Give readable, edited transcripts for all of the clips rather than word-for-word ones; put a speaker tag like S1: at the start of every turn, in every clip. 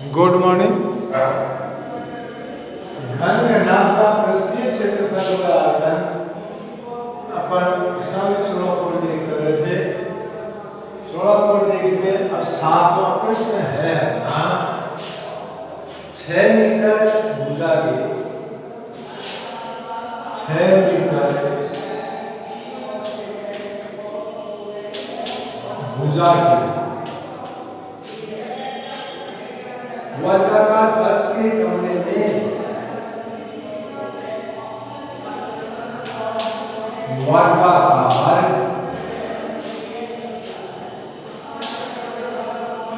S1: Good morning. घन घनाभ का पृष्ठीय क्षेत्रफल का आयतन अपन पिछला 16.1 कर रहे थे। 16.1 में अब 7वां प्रश्न है 6 मीटर भुजा के 6 मीटर भुजा के वर्गाकार बक्स के कमरे में वर्गाकार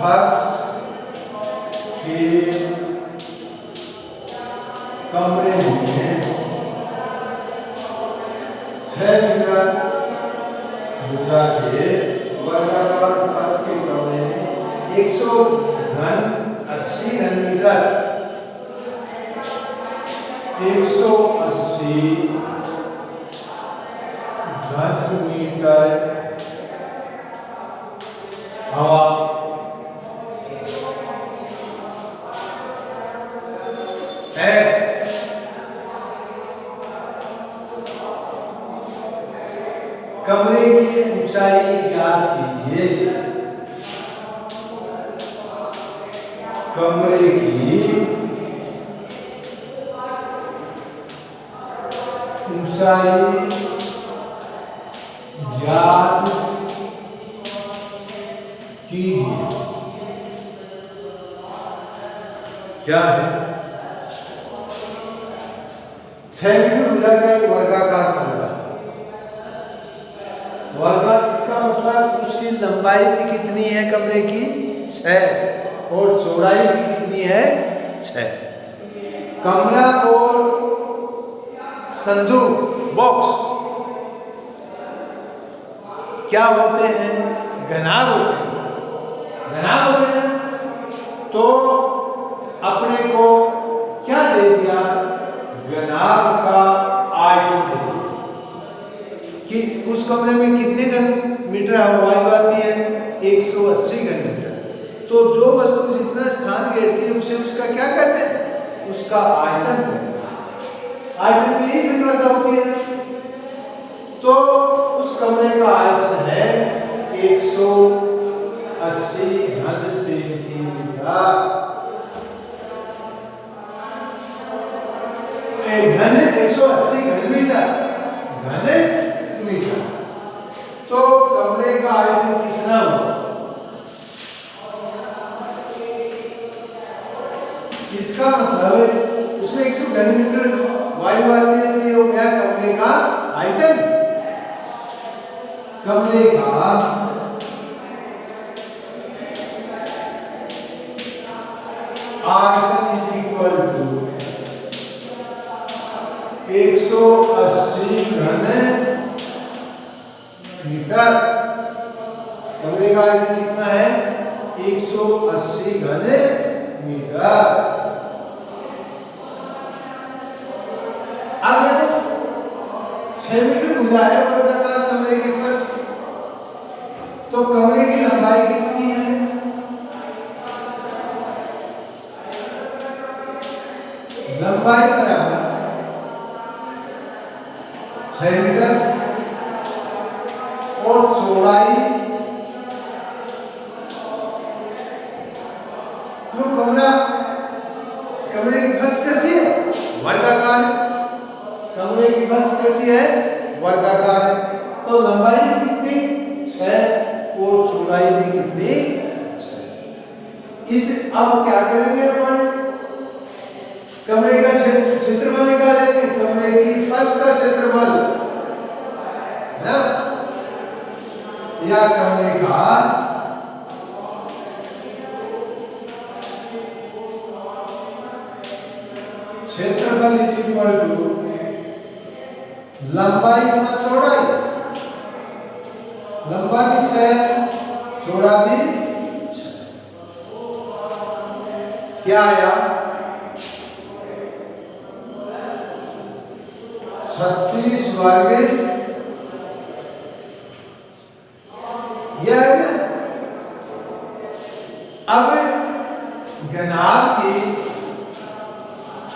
S1: बक्स के कमरे में 6 मीटर भुजा के वर्गाकार बक्स के कमरे में 180 घन मीटर 180 घन मीटर हवा है। कमरे की ऊंचाई ज्ञात कीजिए। कमरे की ऊंचाई ज्ञात कीजिए। क्या है? 6 मीटर भुजा का एक वर्गाकार कमरा। वर्गा इसका मतलब उसकी लंबाई भी कितनी है कमरे की? 6 और चौड़ाई भी कितनी है? 6। कमरा और संदूक बॉक्स क्या होते हैं? घनाभ होते हैं। घनाभ होते हैं तो अपने को क्या दे दिया? घनाभ का आयतन दे दिया कि उस कमरे में कितने घन मीटर वायु आती है? 180 घन मीटर। तो जो वस्तु जितना स्थान घेरती है उसे उसका क्या कहते हैं? उसका आयतन कहते हैं। आयतन की यही परिभाषा होती है। तो उस कमरे का आयतन है 180 घन सेंटीमीटर। घन 180 घन मीटर घन मीटर। तो कमरे का आयतन कितना होगा? इसका मतलब उसमें 100 घन मीटर वायु आती है तो ये हो गया कमरे का आयतन। कमरे का आयतन इज इक्वल टू 180 घन मीटर। कमरे का आयतन कितना है? 180 घन मीटर। अब देखो 6 मीटर भुजा है वर्गाकार कमरे के फर्श। तो कमरे की लंबाई कितनी है? लंबाई बराबर 6 मीटर और चौड़ाई जो कमरे की फर्श कैसी है? वर्गाकार। कमरे की फर्श कैसी है? वर्गाकार। तो लंबाई कितनी? 6 और चौड़ाई भी कितनी? 6। इस अब क्या करेंगे अपन? कमरे का क्षेत्रफल निकालेंगे। कमरे की फर्श का क्षेत्रफल है या कमरे का क्षेत्रफल इज इक्वल टू लंबाई गुना चौड़ाई। लंबा भी 6 चौड़ा भी 6। क्या आया? 36 वर्ग। यह है ना। अब घनाभ की,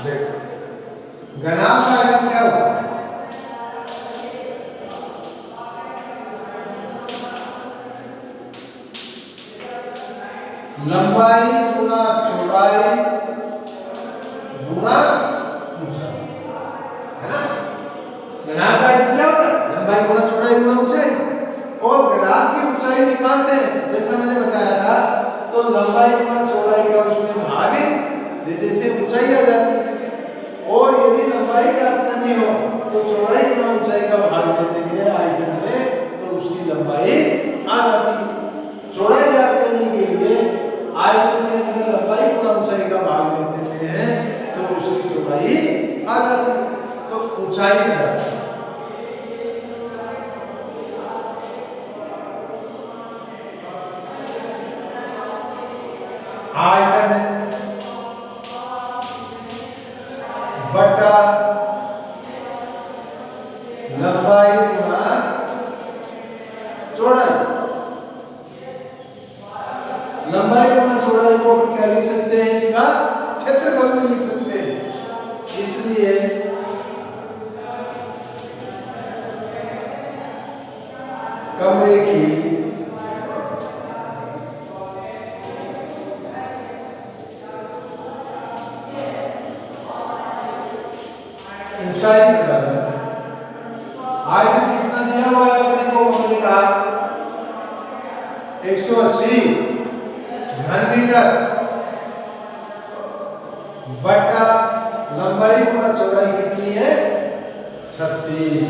S1: देखो घनाभ का आयतन क्या होता है? लंबाई गुना चौड़ाई गुना ऊंचाई, है ना? घनाभ का आयतन क्या होता है? लंबाई गुना चौड़ाई गुना ऊंचाई। और घनाभ की ऊंचाई निकालते हैं, जैसा मैंने बताया था, तो लंबाई गुना चौड़ाई का उसमें भाग दे देते, ऊंचाई आ जाती। और यदि लंबाई ज्ञात करनी हो तो चौड़ाई गुना ऊंचाई का भाग देते हैं आयतन में, तो उसकी लंबाई आ जाती। चौड़ाई ज्ञात करने के लिए आयतन के अंदर लंबाई गुना ऊंचाई का भाग देते हैं, तो उसकी चौड़ाई आ जाती, तो ऊंचाई बढ़ती। आयतन बटा लंबाई गुना चौड़ाई। लंबाई गुना चौड़ाई को अपन क्या लिख सकते हैं? इसका क्षेत्रफल में लिख सकते हैं। इसलिए कमरे की ऊंचाई बराबर, आयतन कितना दिया हुआ है अपने को? हमने कहा 180 घन मीटर बटा लंबाई गुना चौड़ाई कितनी है? 36।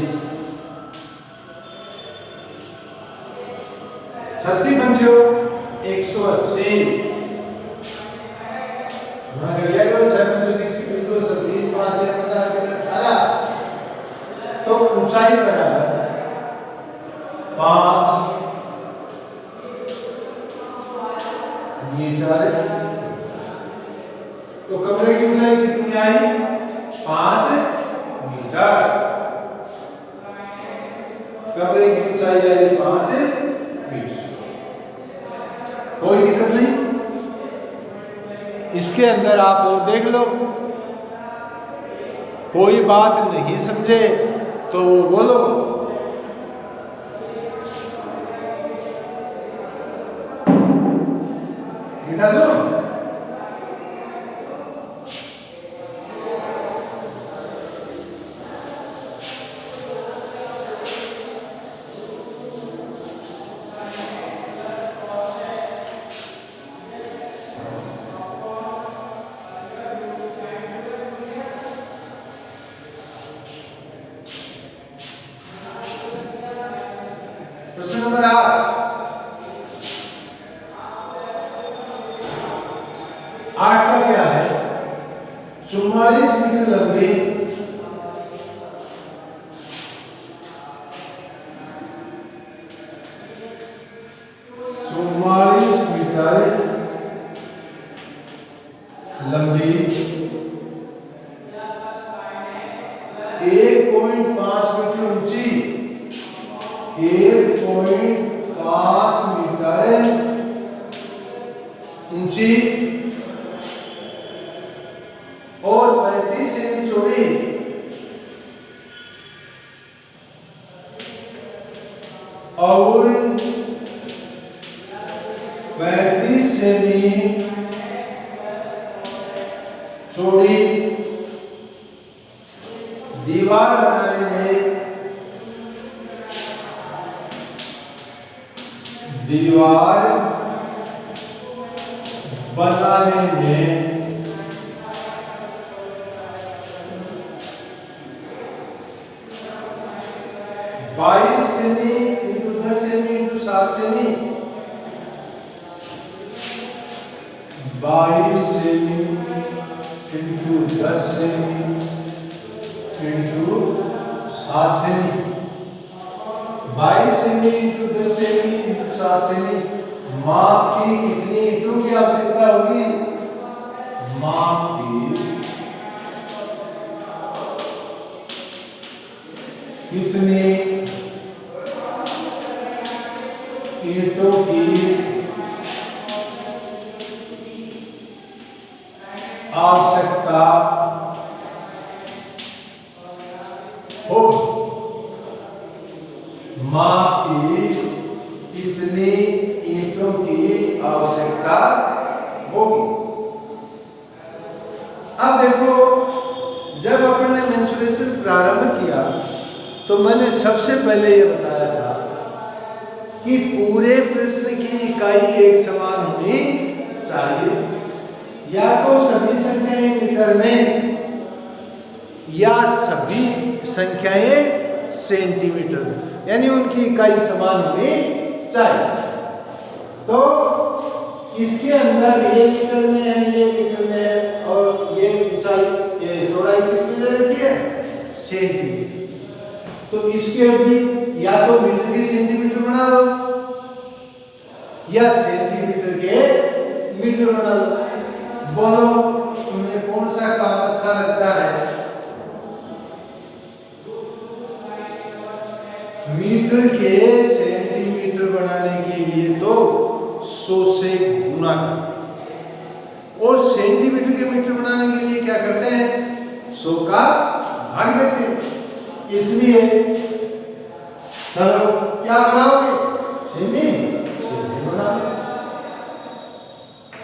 S1: 36 पंचो 180 गुना कर लिया करो, 6 पंचो 30 की 2 36 5 10 15 18। तो ऊंचाई बराबर 5 मीटर। तो कमरे की ऊंचाई कितनी आई? 5 मीटर। कमरे की ऊंचाई आई 5 मीटर। कोई दिक्कत नहीं। इसके अंदर आप और देख लो, कोई बात नहीं समझे तो बोलो। मिटा दो। प्रश्न नंबर 8। 8 का क्या है? 44 मीटर लंबी 44 मीटर लंबी 1.5 मीटर ऊंची, 1.5 मीटर ऊंची और 35 सेमी चौड़ी, और 35 सेमी चौड़ी दीवार बनाने में, दीवार बनाने में 22 semi into 10 semi into 7 semi, 22 semi into 10 semi into 7 semi, 22 semi into 10 semi into 7 semi. माप की कितनी इंटू की आवश्यकता होगी? माप की कितनी ईंटों की आवश्यकता होगी। माप की कितनी ईंटों की आवश्यकता होगी। अब देखो, जब अपन ने मेंसुरेशन प्रारंभ किया तो मैंने सबसे पहले ये बताया था कि पूरे प्रश्न की इकाई एक समान होनी चाहिए, या तो सभी संख्याएं मीटर में या सभी संख्याएं सेंटीमीटर में, यानी उनकी इकाई समान होनी चाहिए। तो इसके अंदर ये मीटर में है, ये मीटर में है, और ये ऊंचाई, ये चौड़ाई किसमें दे रखी है? सेंटीमीटर। तो इसके भी या तो मीटर के सेंटीमीटर बना दो या सेंटीमीटर के मीटर बना दो। बोलो तुम्हें कौन सा काम अच्छा लगता है? मीटर के सेंटीमीटर बनाने के लिए तो 100 से गुणा करते, और सेंटीमीटर के मीटर बनाने के लिए क्या करते हैं? 100 का भाग देते हैं। इसलिए चलो क्या बनाओगे? सेंटी बना दो।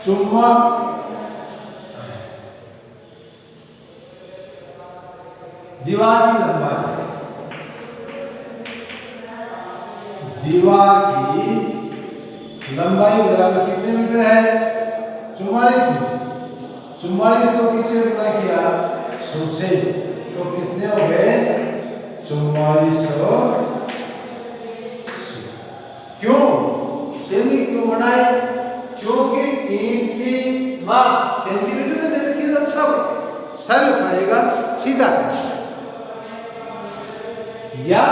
S1: चुंबक दीवार की लंबाई, दीवार की लंबाई बराबर कितने मीटर है? 44 मीटर। 44 को किससे गुणा किया? 100 से, तो कितने हो गए? 4400। क्यों सेमी क्यों बनाए? क्योंकि ईंट की माप सेंटीमीटर में दे रखी है, अच्छा सरल पड़ेगा, सीधा। या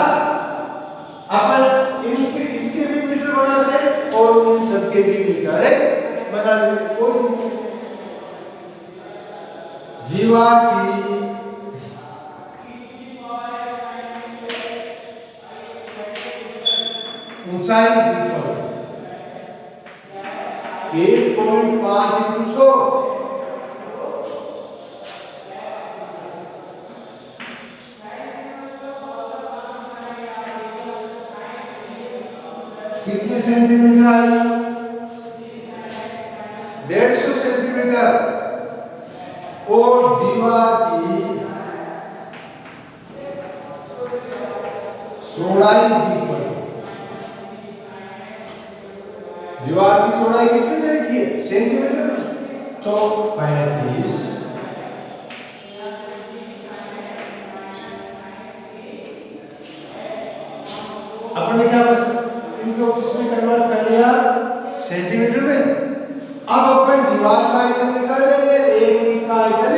S1: अपन इनके इसके भी मीटर बनाते और इन सबके भी मीटर बना लेते। कोई दीवार की ऊंचाई 1.5 × 100, कितने सेंटीमीटर आई? 150 सेंटीमीटर। और दीवार की चौड़ाई, दीवार की चौड़ाई किसमें दे रखी है? सेंटीमीटर में, तो 35। अपने क्या बस इनको किसमें कन्वर्ट कर लिया? सेंटीमीटर में। अब अपन दीवार का आयतन निकाल लेंगे, एक ईंट का आयतन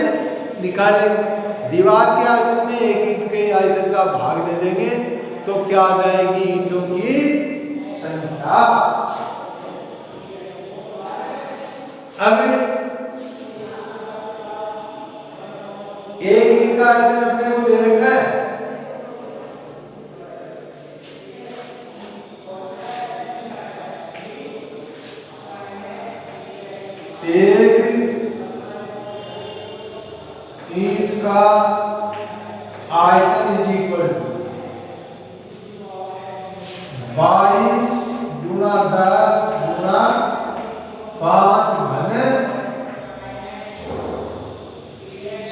S1: निकाल लेंगे। दीवार के आयतन में एक ईंट के आयतन का भाग दे देंगे, तो क्या आ जाएगी? ईंटों की संख्या। अब एक ईंट का आयतन अपने को दे रखा है, एक ईंट का आयतन इज इक्वल टू 22 × 10 × 5 घन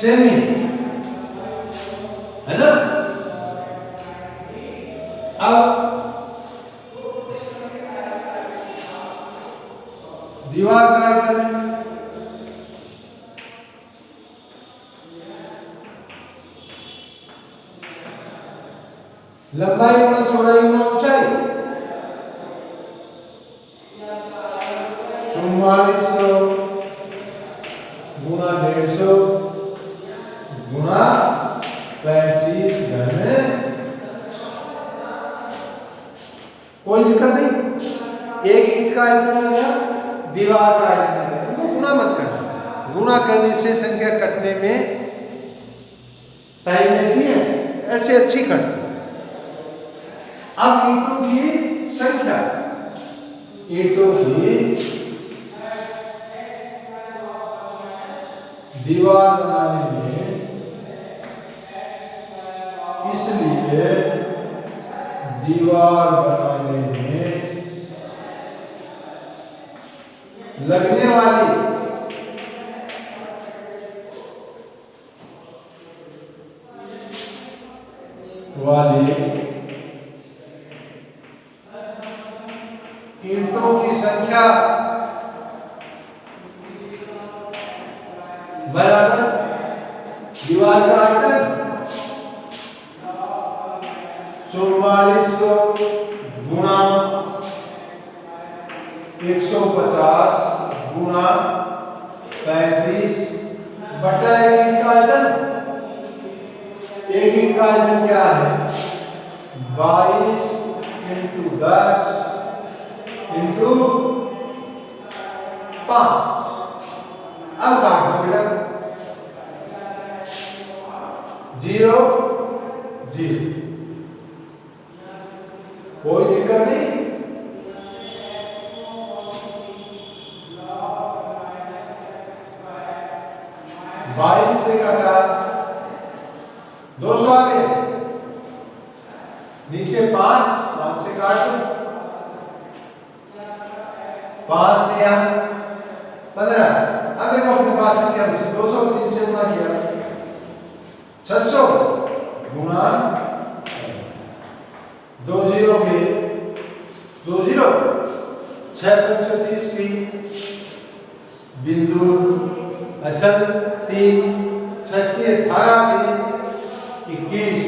S1: सेमी, है ना? अब दीवार का आयतन लंबाई गुणा चौड़ाई गुणा ऊंचाई, 4400 गुणा 150 गुणा 35 घन। कोई दिक्कत नहीं। एक ईंट का आयतन आ गया, दीवार का आयतन आ गया, इनको गुणा मत करना। गुणा करने से संख्या कटने में टाइम लेती है, ऐसे अच्छी कटती है। अब ईंटों की संख्या, ईंटों की दीवार बनाने में, इसलिए दीवार बनाने में लगने वाली ईंटों की संख्या बराबर दीवार का आयतन 4400 गुणा 150 गुणा 35 बटा एक ईंट का आयतन। एक ईंट का आयतन क्या है? 22 इंटू 10 इंटू 5। अब काटो बेटा, 0 0, कोई दिक्कत नहीं। 22 से काटा 200 आ गए, नीचे 5 से काटो, 5 से यहाँ 15। अब देखो अपने पास संख्या बची 200 को 3 से गुणा किया 600 गुणा 2 जीरो के 2 जीरो 6 5 30 की बिंदु असल 3 36 18 की 21।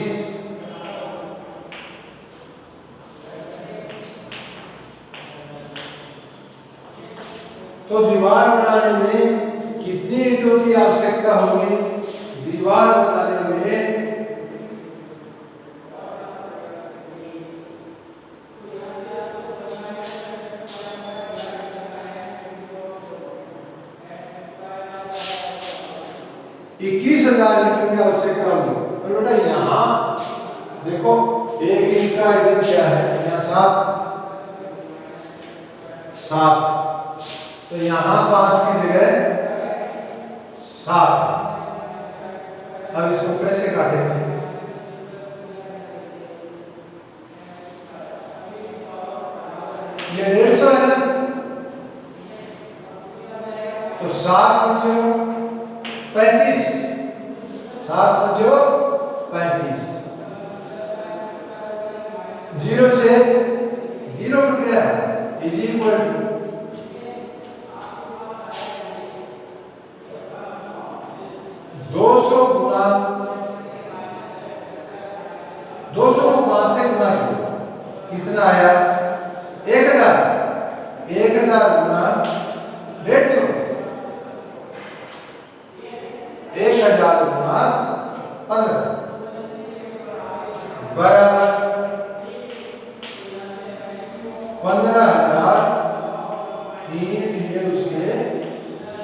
S1: तो दीवार बनाने में कितनी ईंटों की आवश्यकता होगी? दीवार बनाने में 21,000 ईंटों की आवश्यकता होगी। और बेटा यहाँ देखो एक ईंट का आयतन क्या है? यहाँ 7, तो यहाँ 5 की जगह 7। अब इसको कैसे काटेंगे? ये 150 है ना, तो 7 5 35, 7 5 35, 0 से 0 कट गया, इज इक्वल टू 200 गुणा 200 को 5 से गुणा किया, कितना आया? 1000 गुणा 150, 1000 गुणा 15 बराबर 15,000 ईंट ये उसके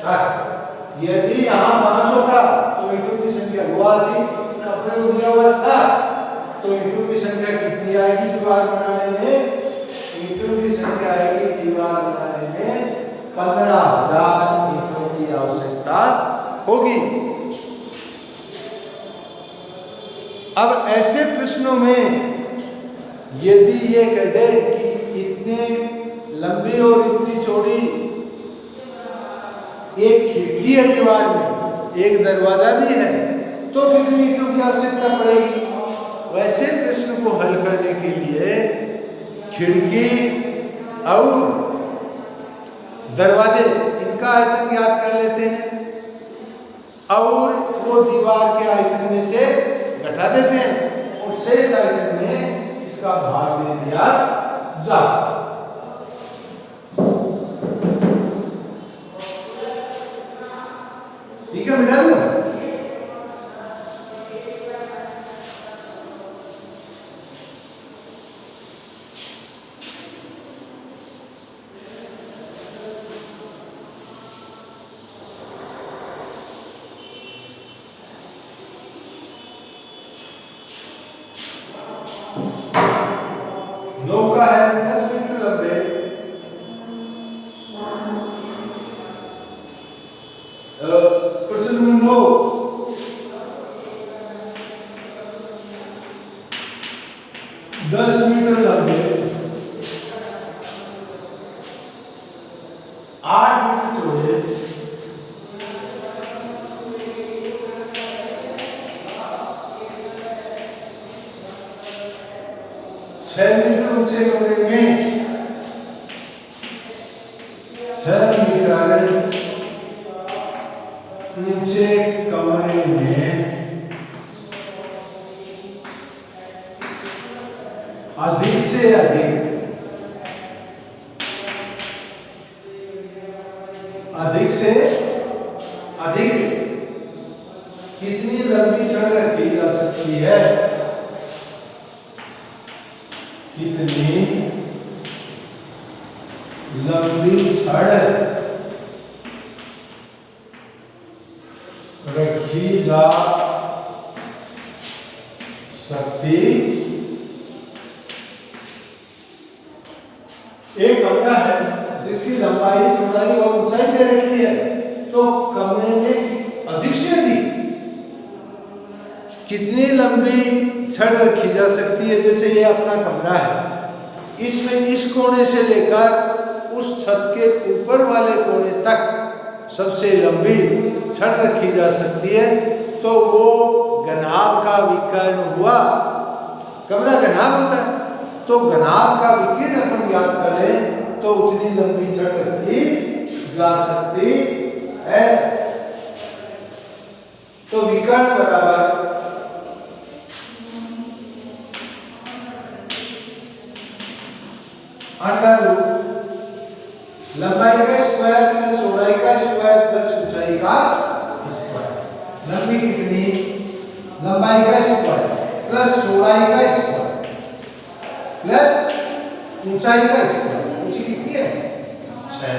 S1: तक। यदि यहाँ 500 था तो ईंटों की संख्या हुआ थी, अपने को दिया हुआ 7, तो ईंटों की संख्या कितनी आएगी दीवार बनाने में? ईंटों की संख्या आएगी दीवार बनाने में 15,000 ईंटों की आवश्यकता होगी। अब ऐसे प्रश्नों में यदि ये कह दे कि इतनी लंबी और इतनी चौड़ी एक खिड़की है दीवार में, एक दरवाजा भी है, तो कितनी ईंटों की आवश्यकता पड़ेगी? वैसे प्रश्न को हल करने के लिए खिड़की और दरवाजे इनका आयतन ज्ञात कर लेते हैं और वो दीवार के आयतन में से घटा देते हैं और शेष आयतन में इसका भाग दे दिया जाता। ठीक है बेटा? नौका है 10 मीटर लंबे, प्रश्न नंबर ऊंचे कमरे में 6 मीटर ऊंचे कमरे में अधिक से अधिक कितनी लंबी छड़ रखी जा सकती है? कितनी लंबी छड़ रखी जा सकती? एक कमरा है जिसकी लंबाई, चौड़ाई और ऊंचाई दे रखी है, तो कमरे में अधिक से अधिक कितनी लंबी छड़ रखी जा सकती है? जैसे ये अपना कमरा है, इसमें इस कोने से लेकर उस छत के ऊपर वाले कोने तक सबसे लंबी छड़ रखी जा सकती है, तो वो घनाभ का विकर्ण हुआ। कमरा घनाभ होता है, तो घनाभ का विकर्ण अपन याद करें तो उतनी लंबी छड़ रखी जा सकती है। तो विकर्ण बराबर अंडर रूट लंबाई का स्क्वायर प्लस चौड़ाई का स्क्वायर प्लस ऊंचाई का स्क्वायर। लंबी कितनी? लंबाई का स्क्वायर प्लस चौड़ाई का स्क्वायर प्लस ऊंचाई का स्क्वायर। ऊंचाई कितनी है? 6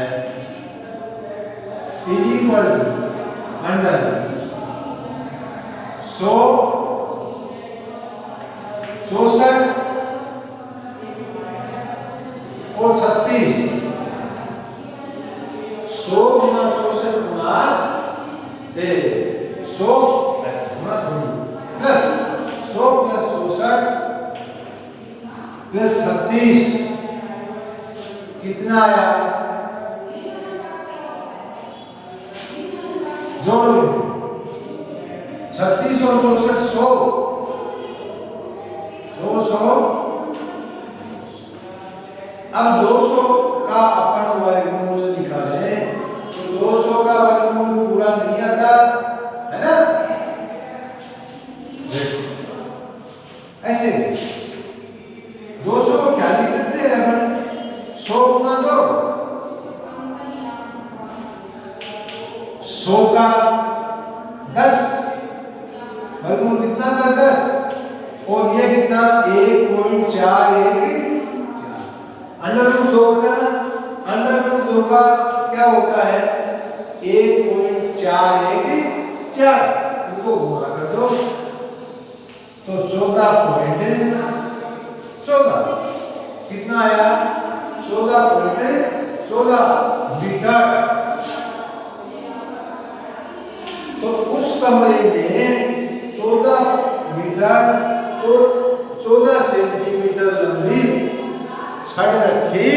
S1: इज इक्वल टू अंडर 100 64 और 36 100 गुना 64 गुना 100 प्लस 100 प्लस 64 प्लस 36 कितना आया? जोड़ो 36 और 64 100 अब 200 का अपन वर्गमूल निकालें तो 200 का वर्गमूल पूरा नहीं आता है ना? ऐसे 200 को क्या लिख सकते हैं अपन? 100 गुना 2 100 का 10 वर्गमूल कितना था? 10 और ये कितना? 1.41 अंडर रूट 2 बचा ना? अंडर रूट 2 का क्या होता है? 1.414 उनको गुणा कर दो तो 14.14 कितना आया? 14.14 मीटर। तो उस कमरे में 14 सेंटीमीटर लंबी छड़ रखी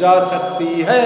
S1: जा सकती है।